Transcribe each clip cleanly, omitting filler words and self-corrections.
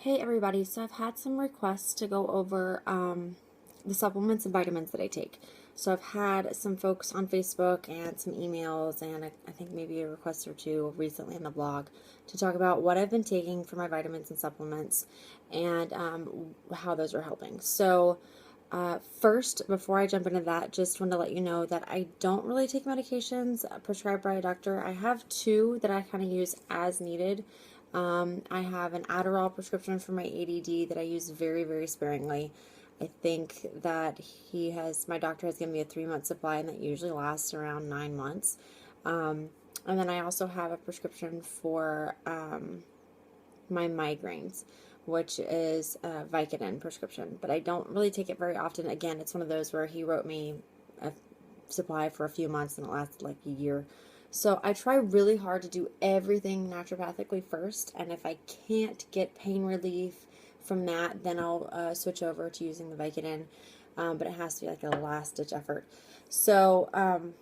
Hey everybody, so I've had some requests to go over the supplements and vitamins that I take. So I've had some folks on Facebook and some emails and I think maybe a request or two recently in the blog to talk about what I've been taking for my vitamins and supplements and how those are helping. So first, before I jump into that, just want to let you know that I don't really take medications prescribed by a doctor. I have two that I kind of use as needed. I have an Adderall prescription for my ADD that I use very, very sparingly. I think that my doctor has given me a 3-month supply, and that usually lasts around 9 months. And then I also have a prescription for my migraines, which is a Vicodin prescription, but I don't really take it very often. Again, it's one of those where he wrote me a supply for a few months and it lasted like a year. So I try really hard to do everything naturopathically first, and if I can't get pain relief from that, then I'll switch over to using the Vicodin, but it has to be like a last-ditch effort. So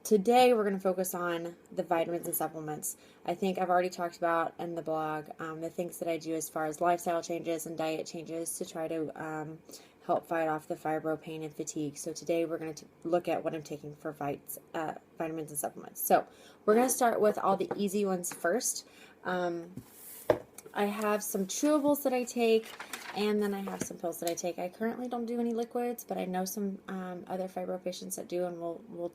today we're going to focus on the vitamins and supplements. I think I've already talked about in the blog the things that I do as far as lifestyle changes and diet changes to try to help fight off the fibro, pain, and fatigue. So today we're going to look at what I'm taking for vitamins and supplements. So we're going to start with all the easy ones first. I have some chewables that I take, and then I have some pills that I take. I currently don't do any liquids, but I know some other fibro patients that do, and we'll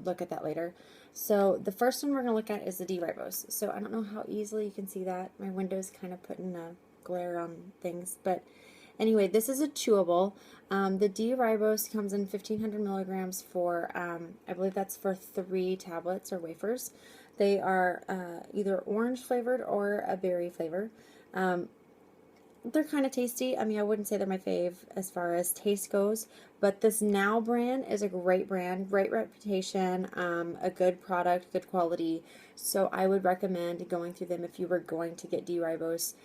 look at that later. So the first one we're going to look at is the D-ribose. So I don't know how easily you can see that. My window's kind of putting a glare on things, but anyway, this is a chewable. The D-ribose comes in 1,500 milligrams for, I believe that's for 3 tablets or wafers. They are either orange flavored or a berry flavor. They're kind of tasty. I mean, I wouldn't say they're my fave as far as taste goes, but this Now brand is a great brand, great reputation, a good product, good quality. So I would recommend going through them if you were going to get D-ribose.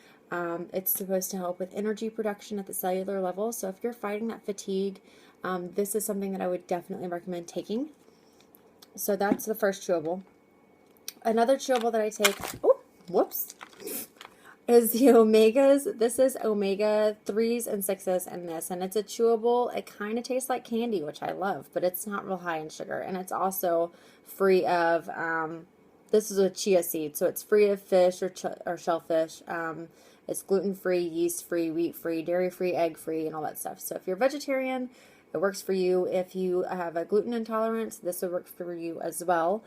It's supposed to help with energy production at the cellular level. So if you're fighting that fatigue, this is something that I would definitely recommend taking. So that's the first chewable. Another chewable that I take, is the omegas. This is omega 3s and 6s in this, and it's a chewable. It kind of tastes like candy, which I love, but it's not real high in sugar, and it's also free of, this is a chia seed, so it's free of fish or shellfish. It's gluten-free, yeast-free, wheat-free, dairy-free, egg-free, and all that stuff. So if you're vegetarian, it works for you. If you have a gluten intolerance, this would work for you as well.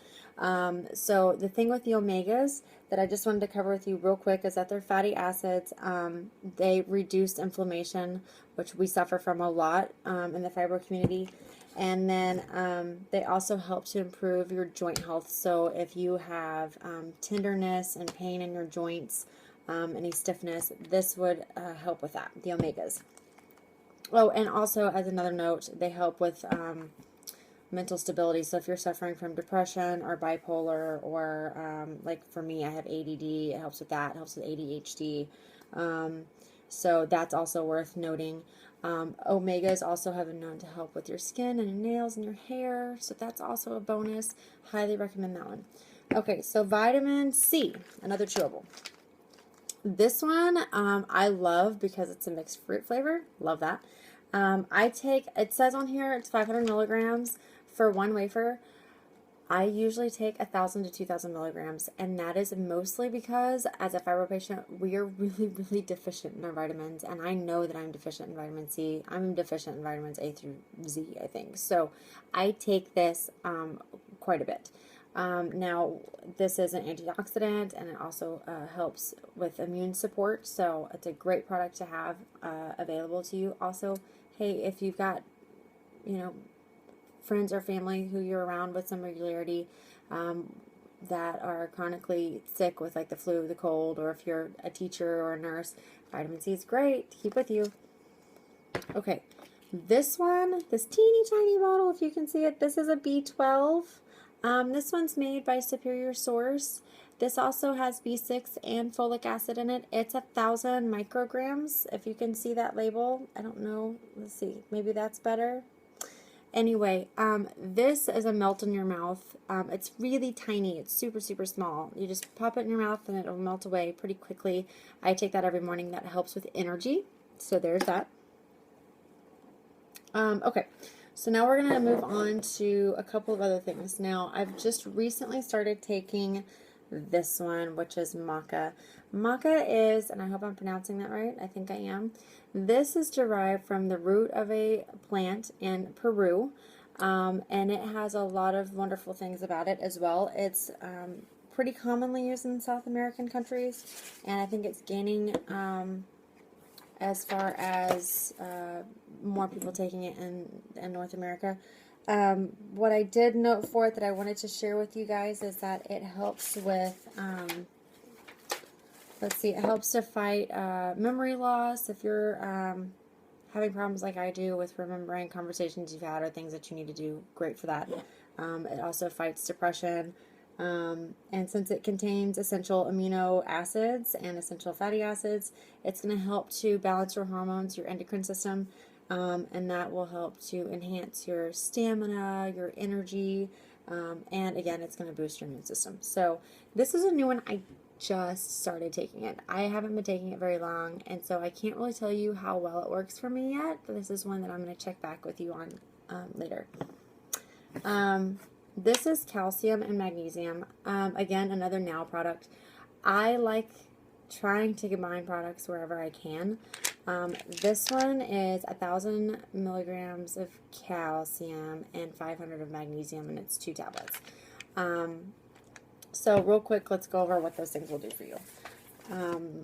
So the thing with the omegas that I just wanted to cover with you real quick is that they're fatty acids. They reduce inflammation, which we suffer from a lot in the fibro community. And then they also help to improve your joint health. So if you have tenderness and pain in your joints, any stiffness, this would help with that, the omegas. Oh, and also, as another note, they help with mental stability. So if you're suffering from depression or bipolar, or like for me, I have ADD, it helps with that. It helps with ADHD. So that's also worth noting. Omegas also have been known to help with your skin and your nails and your hair. So that's also a bonus. Highly recommend that one. Okay, so vitamin C, another chewable. This one I love because it's a mixed fruit flavor. Love that. It says on here it's 500 milligrams for one wafer. I usually take 1,000 to 2,000 milligrams, and that is mostly because as a fibro patient, we are really, really deficient in our vitamins, and I know that I'm deficient in vitamin C. I'm deficient in vitamins A through Z, I think. So I take this quite a bit. Now, this is an antioxidant, and it also helps with immune support, so it's a great product to have available to you. Also, hey, if you've got, friends or family who you're around with some regularity that are chronically sick with like the flu, the cold, or if you're a teacher or a nurse, vitamin C is great to keep with you. Okay, this teeny tiny bottle, if you can see it, this is a B12. This one's made by Superior Source. This also has B6 and folic acid in it. It's 1,000 micrograms, if you can see that label. I don't know. Let's see. Maybe that's better. Anyway, this is a melt in your mouth. It's really tiny. It's super, super small. You just pop it in your mouth and it'll melt away pretty quickly. I take that every morning. That helps with energy. So there's that. Okay, so now we're going to move on to a couple of other things. Now, I've just recently started taking this one, which is maca. Maca is, and I hope I'm pronouncing that right, I think I am. This is derived from the root of a plant in Peru, and it has a lot of wonderful things about it as well. It's pretty commonly used in South American countries, and I think it's gaining as far as more people taking it in North America. What I did note for it that I wanted to share with you guys is that it helps with, let's see, it helps to fight memory loss. If you're having problems like I do with remembering conversations you've had or things that you need to do, great for that. It also fights depression. And since it contains essential amino acids and essential fatty acids, it's going to help to balance your hormones, your endocrine system, and that will help to enhance your stamina, your energy, and again, it's going to boost your immune system. So this is a new one. I just started taking it. I haven't been taking it very long, and so I can't really tell you how well it works for me yet, but this is one that I'm going to check back with you on later. This is calcium and magnesium. Again, another Now product. I like trying to combine products wherever I can. This one is 1,000 milligrams of calcium and 500 of magnesium, and it's 2 tablets. So real quick, let's go over what those things will do for you.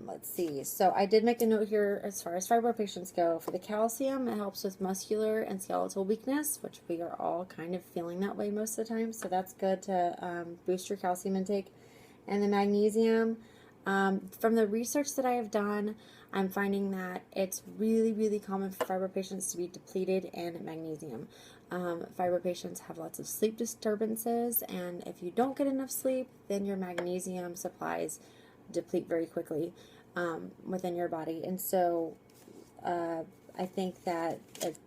Let's see. So I did make a note here as far as fibro patients go. For the calcium, it helps with muscular and skeletal weakness, which we are all kind of feeling that way most of the time. So that's good to boost your calcium intake. And the magnesium, from the research that I have done, I'm finding that it's really, really common for fibro patients to be depleted in magnesium. Fibro patients have lots of sleep disturbances, and if you don't get enough sleep, then your magnesium supplies deplete very quickly within your body. And so I think that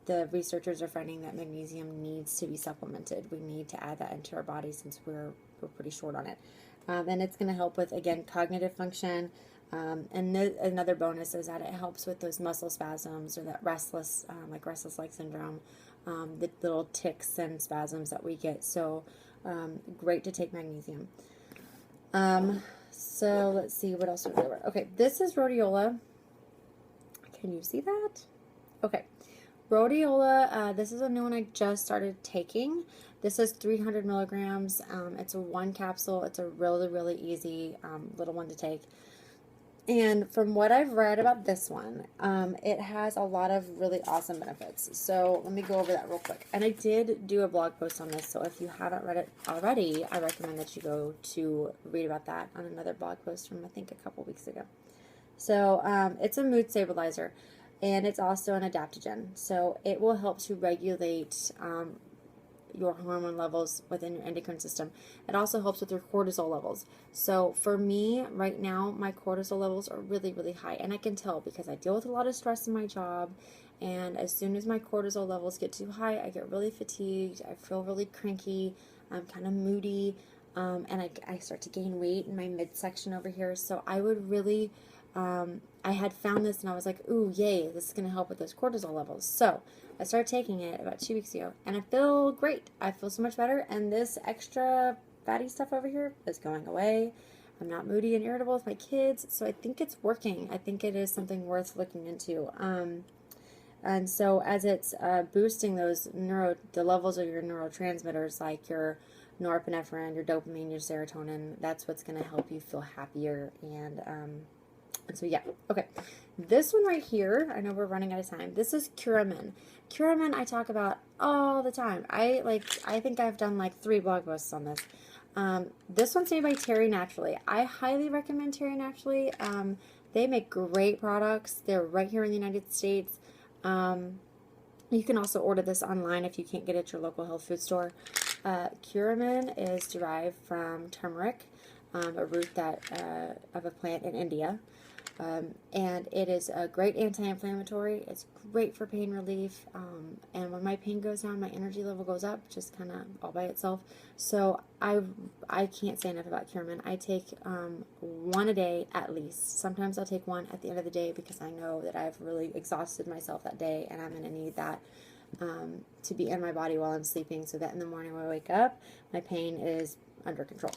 the researchers are finding that magnesium needs to be supplemented. We need to add that into our body since we're pretty short on it. And it's going to help with, again, cognitive function. And another bonus is that it helps with those muscle spasms or that restless leg syndrome, the little tics and spasms that we get. So great to take magnesium. So let's see what else we're going to cover. Okay, this is rhodiola. Can you see that? Okay, rhodiola. This is a new one I just started taking. This is 300 milligrams. It's a 1 capsule. It's a really, really easy little one to take. And from what I've read about this one, it has a lot of really awesome benefits. So let me go over that real quick. And I did do a blog post on this, so if you haven't read it already, I recommend that you go to read about that on another blog post from, I think, a couple weeks ago. So it's a mood stabilizer, and it's also an adaptogen. So it will help to regulate your hormone levels within your endocrine system. It also helps with your cortisol levels. So for me, right now, my cortisol levels are really, really high. And I can tell because I deal with a lot of stress in my job. And as soon as my cortisol levels get too high, I get really fatigued. I feel really cranky. I'm kind of moody. And I start to gain weight in my midsection over here. So I would really, I had found this and I was like, ooh, yay, this is going to help with those cortisol levels. So I started taking it about 2 weeks ago, and I feel great. I feel so much better, and this extra fatty stuff over here is going away. I'm not moody and irritable with my kids, so I think it's working. I think it is something worth looking into. And so as it's boosting those the levels of your neurotransmitters, like your norepinephrine, your dopamine, your serotonin, that's what's going to help you feel happier. And so yeah, okay. This one right here, I know we're running out of time. This is Curamin. Curamin I talk about all the time. I think I've done like 3 blog posts on this. This one's made by Terry Naturally. I highly recommend Terry Naturally. They make great products. They're right here in the United States. You can also order this online if you can't get it at your local health food store. Curamin is derived from turmeric, a root of a plant in India. And it is a great anti-inflammatory. It's great for pain relief. And when my pain goes down, my energy level goes up, just kind of all by itself. So I can't say enough about Curcumin. I take one a day at least. Sometimes I'll take one at the end of the day because I know that I've really exhausted myself that day, and I'm going to need that to be in my body while I'm sleeping, so that in the morning when I wake up, my pain is under control.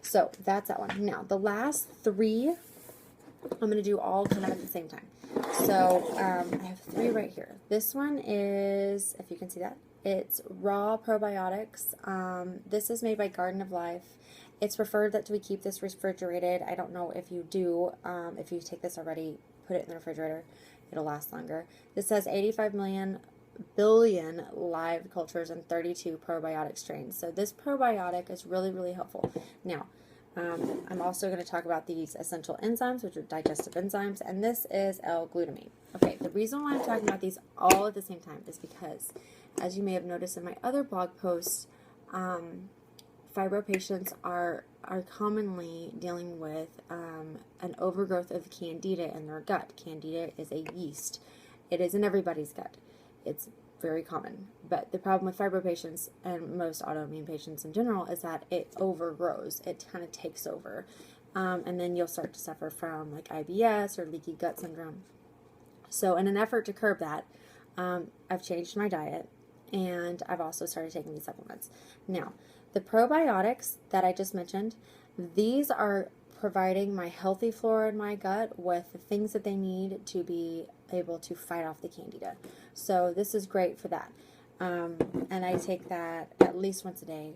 So that's that one. Now, the last three, I'm going to do all kind of at the same time. So I have three right here. This one is, if you can see that, it's raw probiotics. This is made by Garden of Life. It's preferred that we keep this refrigerated. I don't know if you do. If you take this already, put it in the refrigerator. It'll last longer. This has 85 billion live cultures and 32 probiotic strains. So this probiotic is really, really helpful. Now, I'm also going to talk about these essential enzymes, which are digestive enzymes, and this is L-glutamine. Okay, the reason why I'm talking about these all at the same time is because, as you may have noticed in my other blog posts, fibro patients are commonly dealing with an overgrowth of candida in their gut. Candida is a yeast. It is in everybody's gut. It's very common. But the problem with fibro patients and most autoimmune patients in general is that it overgrows. It kind of takes over. And then you'll start to suffer from like IBS or leaky gut syndrome. So in an effort to curb that, I've changed my diet, and I've also started taking these supplements. Now, the probiotics that I just mentioned, these are providing my healthy flora in my gut with the things that they need to be able to fight off the candida. So this is great for that. And I take that at least once a day.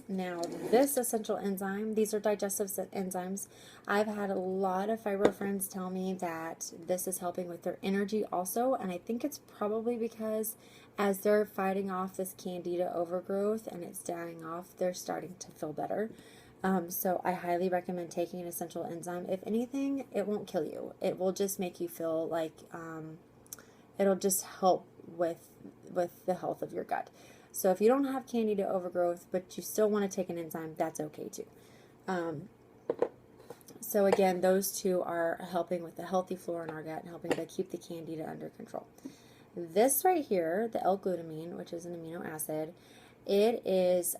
Now, this essential enzyme, these are digestive enzymes. I've had a lot of fibro friends tell me that this is helping with their energy also, and I think it's probably because as they're fighting off this candida overgrowth and it's dying off, they're starting to feel better. So I highly recommend taking an essential enzyme. If anything, it won't kill you. It will just make you feel like it'll just help with the health of your gut. So if you don't have candida overgrowth, but you still want to take an enzyme, that's okay too. So again, those two are helping with the healthy flora in our gut and helping to keep the candida under control. This right here, the L-glutamine, which is an amino acid, it is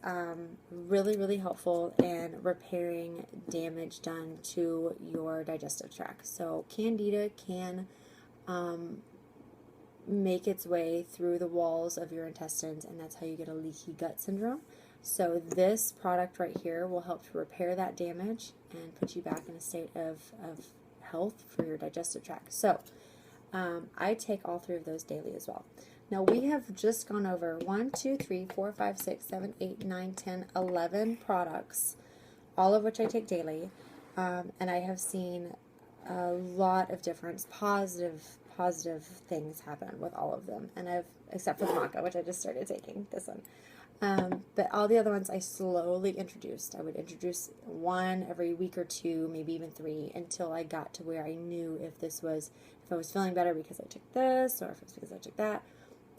really, really helpful in repairing damage done to your digestive tract. So candida can make its way through the walls of your intestines, and that's how you get a leaky gut syndrome. So this product right here will help to repair that damage and put you back in a state of health for your digestive tract. So I take all three of those daily as well. Now we have just gone over 1, 2, 3, 4, 5, 6, 7, 8, 9, 10, 11 products, all of which I take daily, and I have seen a lot of difference, positive things happen with all of them, and except for the maca, which I just started taking, this one. But all the other ones I slowly introduced. I would introduce one every week or two, maybe even 3, until I got to where I knew if I was feeling better because I took this, or if it was because I took that.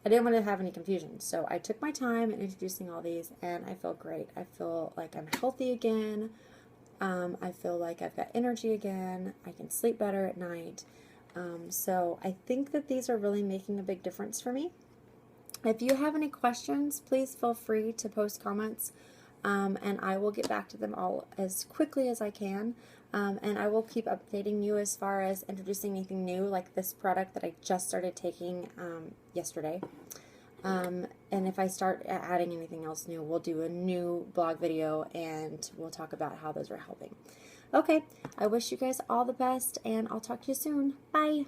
I didn't want to have any confusion, so I took my time in introducing all these, and I feel great. I feel like I'm healthy again. I feel like I've got energy again. I can sleep better at night. So I think that these are really making a big difference for me. If you have any questions, please feel free to post comments, and I will get back to them all as quickly as I can. And I will keep updating you as far as introducing anything new, like this product that I just started taking yesterday. And if I start adding anything else new, we'll do a new blog video, and we'll talk about how those are helping. Okay, I wish you guys all the best, and I'll talk to you soon. Bye!